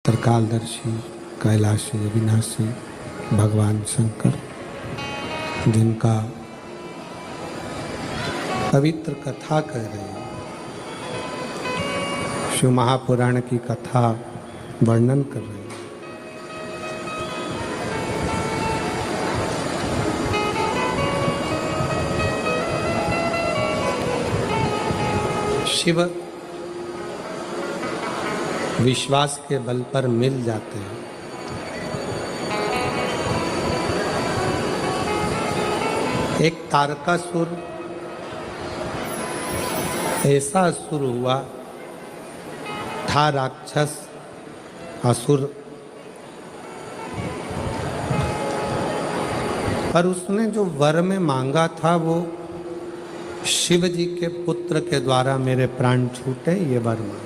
त्रिकालदर्शी कैलाशी अविनाशी भगवान शंकर, जिनका पवित्र कथा कह रहे हैं, शिव महापुराण की कथा वर्णन कर रहे हैं। शिव विश्वास के बल पर मिल जाते हैं। एक तारकासुर ऐसा असुर हुआ था, राक्षस असुर, पर उसने जो वर में मांगा था वो शिव जी के पुत्र के द्वारा मेरे प्राण छूटे, ये वर मांगा।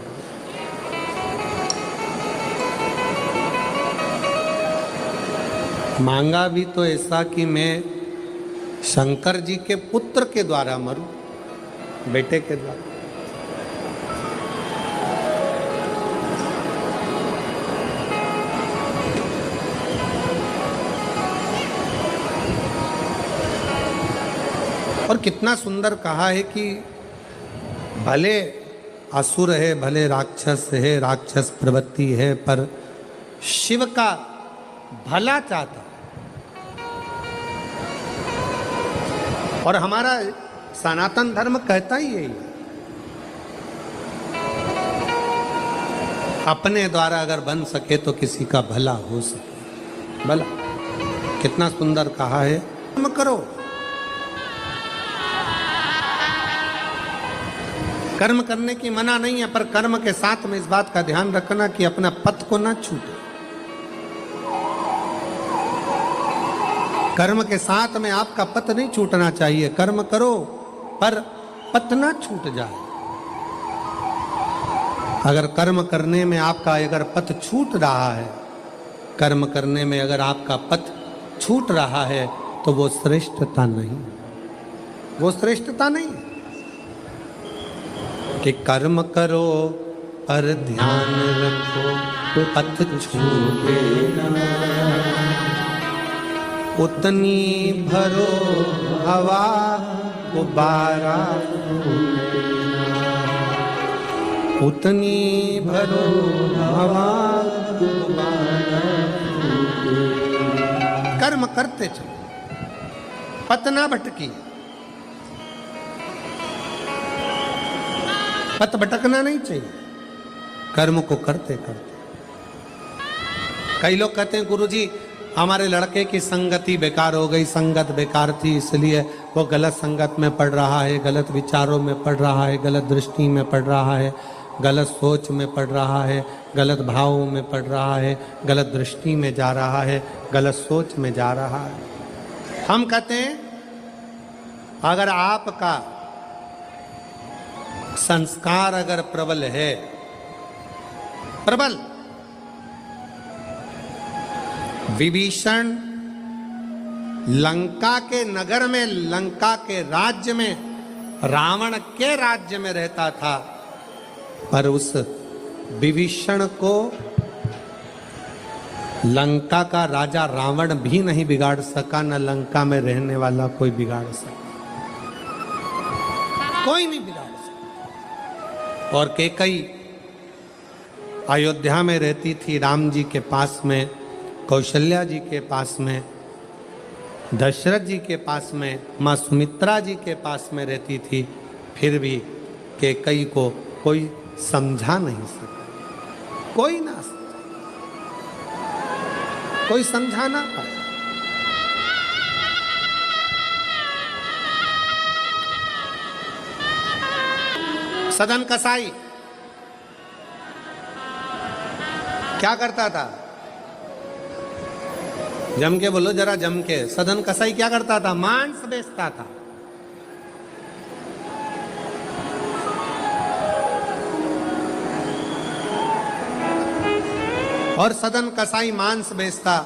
मांगा भी तो ऐसा कि मैं शंकर जी के पुत्र के द्वारा मरूं, बेटे के द्वारा। और कितना सुंदर कहा है कि भले असुर है, भले राक्षस है, राक्षस प्रवृत्ति है, पर शिव का भला चाहता। और हमारा सनातन धर्म कहता ही यही है, अपने द्वारा अगर बन सके तो किसी का भला हो सके। भला कितना सुंदर कहा है, कर्म करो। कर्म करने की मना नहीं है, पर कर्म के साथ में इस बात का ध्यान रखना कि अपना पथ को ना छूटे। कर्म के साथ में आपका पथ नहीं छूटना चाहिए। कर्म करो पर पथ ना छूट जाए। अगर कर्म करने में आपका अगर पथ छूट रहा है, कर्म करने में अगर आपका पथ छूट रहा है तो वो श्रेष्ठता नहीं, वो श्रेष्ठता नहीं कि कर्म करो पर ध्यान रखो पथ छूटे ना, उतनी भरो हवा गुब्बारा, उतनी भरो हवा गुब्बारा। कर्म करते चलो, पथ ना भटकी। पथ भटकना नहीं चाहिए, कर्म को करते करते। कई लोग कहते हैं गुरुजी हमारे लड़के की संगति बेकार हो गई, संगत बेकार थी इसलिए वो गलत संगत में पड़ रहा है, गलत विचारों में पड़ रहा है, गलत दृष्टि में पड़ रहा है, गलत सोच में पड़ रहा है, गलत भावों में पड़ रहा है, गलत दृष्टि में जा रहा है, गलत सोच में जा रहा है। हम कहते हैं अगर आपका संस्कार अगर प्रबल है, प्रबल, विभीषण लंका के नगर में, लंका के राज्य में, रावण के राज्य में रहता था, पर उस विभीषण को लंका का राजा रावण भी नहीं बिगाड़ सका, न लंका में रहने वाला कोई बिगाड़ सका, कोई नहीं बिगाड़ सका। और कैकेयी अयोध्या में रहती थी, राम जी के पास में, कौशल्या जी के पास में, दशरथ जी के पास में, माँ सुमित्रा जी के पास में रहती थी, फिर भी कैकेयी को कोई समझा नहीं सका, कोई ना समझा, कोई समझा ना पाया। सदन कसाई क्या करता था? जम के बोलो जरा, जम के। सदन कसाई क्या करता था? मांस बेचता था। और सदन कसाई मांस बेचता,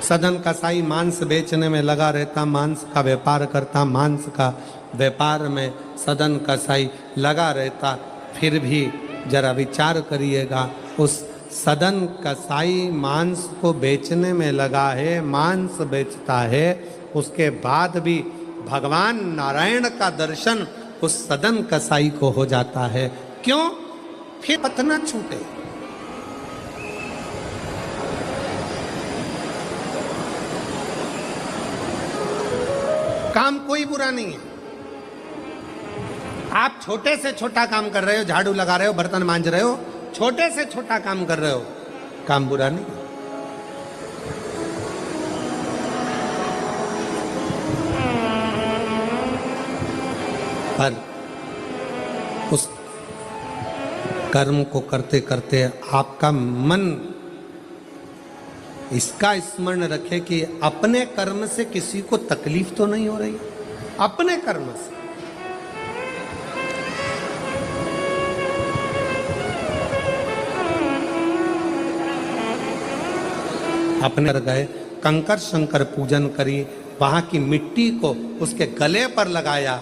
सदन कसाई मांस बेचने में लगा रहता, मांस का व्यापार करता, मांस का व्यापार में सदन कसाई लगा रहता। फिर भी जरा विचार करिएगा, उस सदन कसाई मांस को बेचने में लगा है, मांस बेचता है, उसके बाद भी भगवान नारायण का दर्शन उस सदन कसाई को हो जाता है। क्यों? फिर पथ न छूटे। काम कोई बुरा नहीं है। आप छोटे से छोटा काम कर रहे हो, झाड़ू लगा रहे हो, बर्तन मांज रहे हो, छोटे से छोटा काम कर रहे हो, काम बुरा नहीं है। पर उस कर्म को करते करते आपका मन इसका स्मरण रखे कि अपने कर्म से किसी को तकलीफ तो नहीं हो रही, अपने कर्म से। अपने गए कंकर शंकर पूजन करी, वहां की मिट्टी को उसके गले पर लगाया,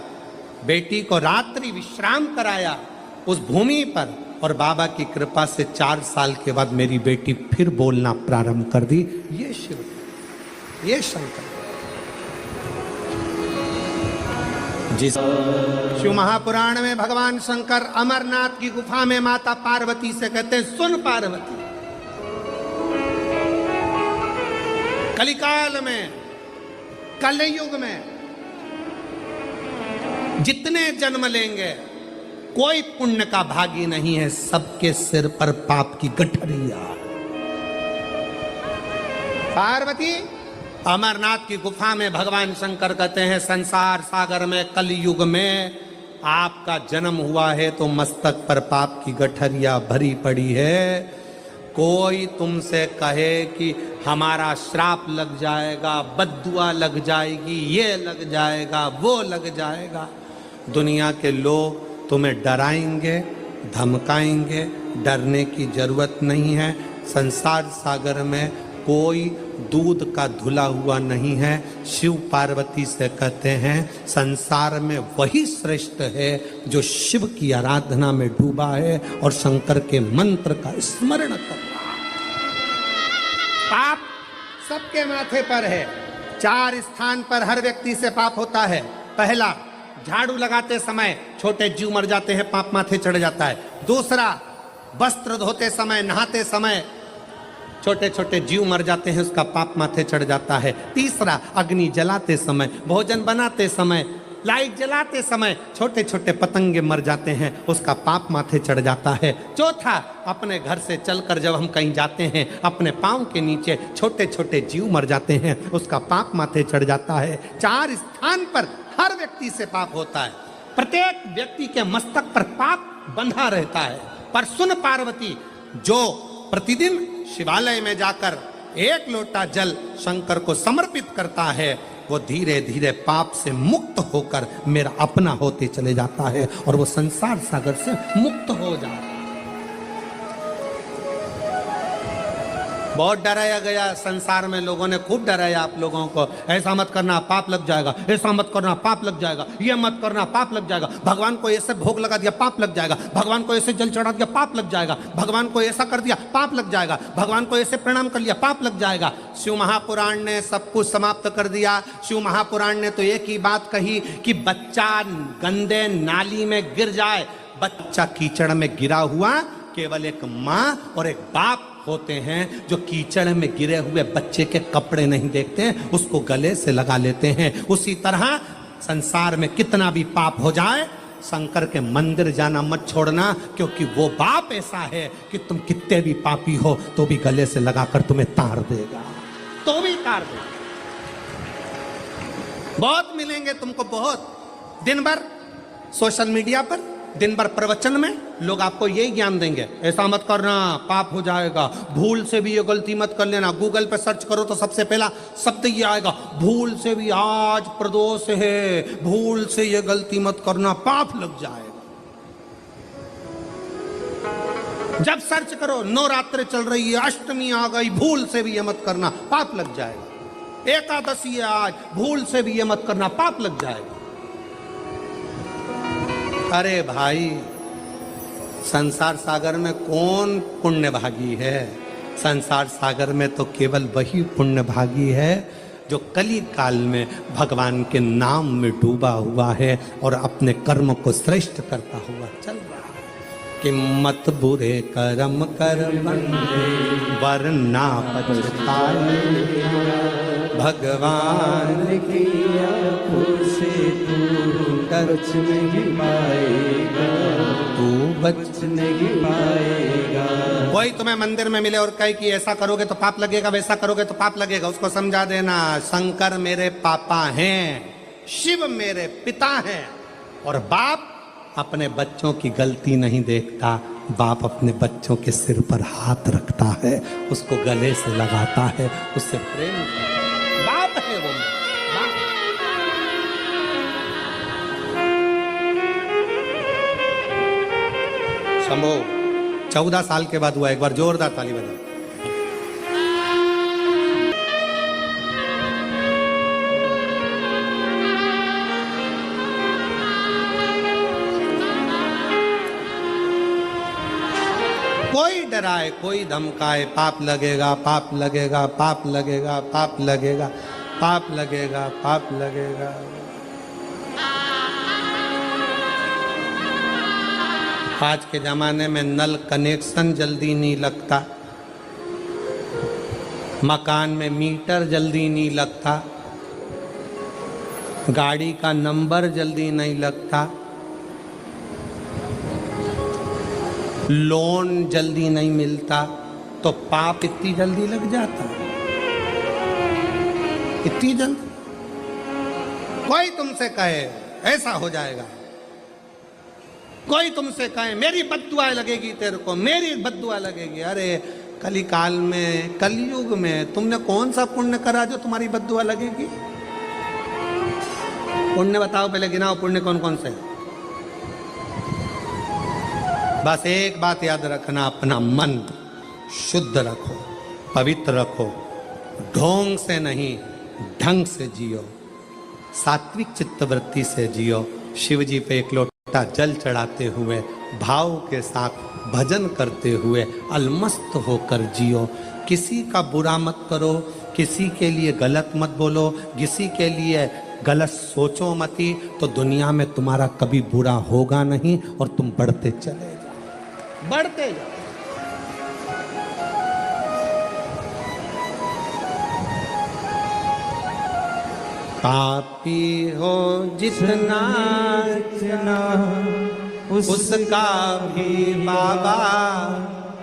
बेटी को रात्रि विश्राम कराया उस भूमि पर, और बाबा की कृपा से 4 साल के बाद मेरी बेटी फिर बोलना प्रारंभ कर दी। ये शिव, ये शंकर। जिस शिव महापुराण में भगवान शंकर अमरनाथ की गुफा में माता पार्वती से कहते हैं, सुन पार्वती, कलिकाल में, कलयुग में जितने जन्म लेंगे कोई पुण्य का भागी नहीं है, सबके सिर पर पाप की गठरिया। पार्वती अमरनाथ की गुफा में भगवान शंकर कहते हैं, संसार सागर में कलयुग में आपका जन्म हुआ है तो मस्तक पर पाप की गठरिया भरी पड़ी है। कोई तुमसे कहे कि हमारा श्राप लग जाएगा, बद्दुआ लग जाएगी, ये लग जाएगा, वो लग जाएगा, दुनिया के लोग तुम्हें डराएंगे, धमकाएंगे, डरने की जरूरत नहीं है। संसार सागर में कोई दूध का धुला हुआ नहीं है। शिव पार्वती से कहते हैं, संसार में वही श्रेष्ठ है जो शिव की आराधना में डूबा है और शंकर के मंत्र का स्मरण कर रहा है। पाप सबके माथे पर है। 4 स्थान पर हर व्यक्ति से पाप होता है। पहला, झाड़ू लगाते समय छोटे जीव मर जाते हैं, पाप माथे चढ़ जाता है। दूसरा, वस्त्र धोते समय, नहाते समय छोटे छोटे जीव मर जाते हैं, उसका पाप माथे चढ़ जाता है। तीसरा, अग्नि जलाते समय, भोजन बनाते समय, लाइट जलाते समय छोटे छोटे पतंगे मर जाते हैं, उसका पाप माथे चढ़ जाता है। चौथा, अपने घर से चलकर जब हम कहीं जाते हैं, अपने पांव के नीचे छोटे छोटे जीव मर जाते हैं, उसका पाप माथे चढ़ जाता है। 4 स्थान पर हर व्यक्ति से पाप होता है। प्रत्येक व्यक्ति के मस्तक पर पाप बंधा रहता है। पर सुन पार्वती, जो प्रतिदिन शिवालय में जाकर 1 लोटा जल शंकर को समर्पित करता है, वो धीरे धीरे पाप से मुक्त होकर मेरा अपना होते चले जाता है और वो संसार सागर से मुक्त हो जाता है। बहुत डराया गया संसार में, लोगों ने खूब डराया आप लोगों को, ऐसा मत करना पाप लग जाएगा, ऐसा मत करना पाप लग जाएगा, ये मत करना पाप लग जाएगा, भगवान को ऐसे भोग लगा दिया पाप लग जाएगा, भगवान को ऐसे जल चढ़ा दिया पाप लग जाएगा, भगवान को ऐसा कर दिया पाप लग जाएगा, भगवान को ऐसे प्रणाम कर लिया पाप लग जाएगा। शिव महापुराण ने सब कुछ समाप्त कर दिया। शिव महापुराण ने तो एक ही बात कही कि बच्चा गंदे नाली में गिर जाए, बच्चा कीचड़ में गिरा हुआ केवल एक माँ और एक बाप होते हैं जो कीचड़ में गिरे हुए बच्चे के कपड़े नहीं देखते, उसको गले से लगा लेते हैं। उसी तरह संसार में कितना भी पाप हो जाए, शंकर के मंदिर जाना मत छोड़ना, क्योंकि वो बाप ऐसा है कि तुम कितने भी पापी हो तो भी गले से लगाकर तुम्हें तार देगा, तो भी तार देगा। बहुत मिलेंगे तुमको, बहुत दिन भर सोशल मीडिया पर, दिन भर प्रवचन में लोग आपको यही ज्ञान देंगे, ऐसा मत करना पाप हो जाएगा, भूल से भी ये गलती मत कर लेना। गूगल पे सर्च करो तो सबसे पहला शब्द ये आएगा, भूल से भी आज प्रदोष है, भूल से ये गलती मत करना पाप लग जाएगा। जब सर्च करो नवरात्रि चल रही है, अष्टमी आ गई, भूल से भी ये मत करना पाप लग जाएगा, एकादशी है आज, भूल से भी ये मत करना पाप लग जाएगा। अरे भाई, संसार सागर में कौन पुण्य भागी है? संसार सागर में तो केवल वही पुण्य भागी है जो कली काल में भगवान के नाम में डूबा हुआ है और अपने कर्म को श्रेष्ठ करता हुआ चल रहा है। कि मत बुरे कर्म कर बंदे वरना पछताए, भगवान की आँखों से तू बच नहीं पाएगा, तू बच नहीं पाएगा। कोई तुम्हें मंदिर में मिले और कहे कि ऐसा करोगे तो पाप लगेगा, वैसा करोगे तो पाप लगेगा, उसको समझा देना शंकर मेरे पापा हैं, शिव मेरे पिता हैं। और बाप अपने बच्चों की गलती नहीं देखता, बाप अपने बच्चों के सिर पर हाथ रखता है, उसको गले से लगाता है, उससे प्रेम करता है। बाप है वो, बाप। शंभो 14 साल के बाद हुआ, एक बार जोरदार ताली बजाओ। कोई डराए, कोई धमकाए, पाप लगेगा, पाप लगेगा, पाप लगेगा, पाप लगेगा, पाप लगेगा, पाप लगेगा। आज के जमाने में नल कनेक्शन जल्दी नहीं लगता, मकान में मीटर जल्दी नहीं लगता, गाड़ी का नंबर जल्दी नहीं लगता, लोन जल्दी नहीं मिलता, तो पाप इतनी जल्दी लग जाता, इतनी जल्दी। कोई तुमसे कहे ऐसा हो जाएगा, कोई तुमसे कहे मेरी बद्दुआ लगेगी तेरे को, मेरी बद्दुआ लगेगी, अरे कली काल में, कलयुग में तुमने कौन सा पुण्य करा जो तुम्हारी बद्दुआ लगेगी? पुण्य बताओ, पहले गिनाओ पुण्य कौन कौन से। बस एक बात याद रखना, अपना मन शुद्ध रखो, पवित्र रखो, ढोंग से नहीं ढंग से जियो, सात्विक चित्तवृत्ति से जियो, शिव जी पे एक लोटा जल चढ़ाते हुए, भाव के साथ भजन करते हुए अलमस्त होकर जियो। किसी का बुरा मत करो, किसी के लिए गलत मत बोलो, किसी के लिए गलत सोचो मती, तो दुनिया में तुम्हारा कभी बुरा होगा नहीं और तुम बढ़ते चले जाओ, बढ़ते जाओ। पापी हो जितना जितना उसका भी बाबा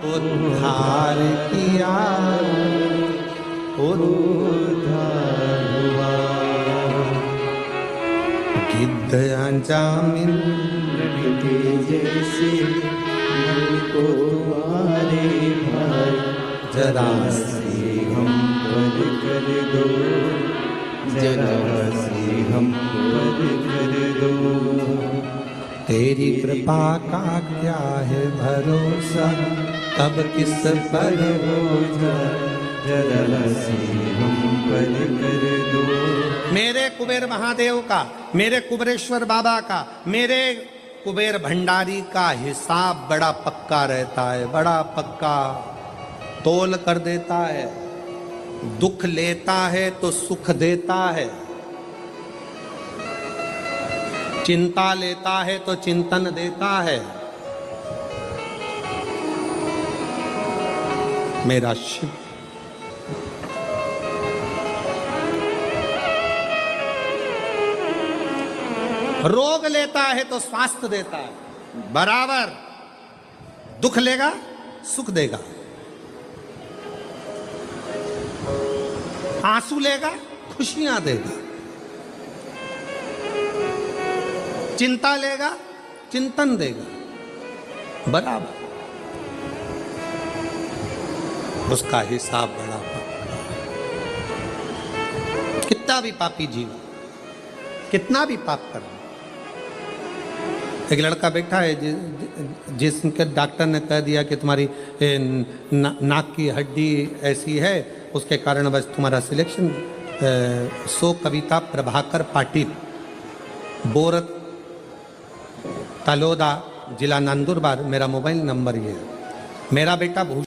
उद्धार किया, उद्धार हुआ। गिद्ध अंजामिन जैसे को तुम्हारे भाई, जरा सी हम पर कर दो, जरा सी हम पर कर दो। तेरी कृपा का क्या है भरोसा, कब किस पर हो जाए, जरा सी हम पर कर दो। मेरे कुबेर महादेव का, मेरे कुबेरेश्वर बाबा का, मेरे कुबेर भंडारी का हिसाब बड़ा पक्का रहता है, बड़ा पक्का, तोल कर देता है। दुख लेता है तो सुख देता है, चिंता लेता है तो चिंतन देता है। मेरा शिव रोग लेता है तो स्वास्थ्य देता है, बराबर दुख लेगा सुख देगा, आंसू लेगा खुशियां देगा, चिंता लेगा चिंतन देगा, बराबर उसका हिसाब बड़ा पक्का। कितना भी पापी जीव, कितना भी पाप कर, एक लड़का बैठा है जिसके डॉक्टर ने कह दिया कि तुम्हारी नाक की हड्डी ऐसी है, उसके कारण बस तुम्हारा सिलेक्शन। सो कविता प्रभाकर पाटिल, बोरत तलोदा जिला नंदुरबार, मेरा मोबाइल नंबर ये है। मेरा बेटा भूषण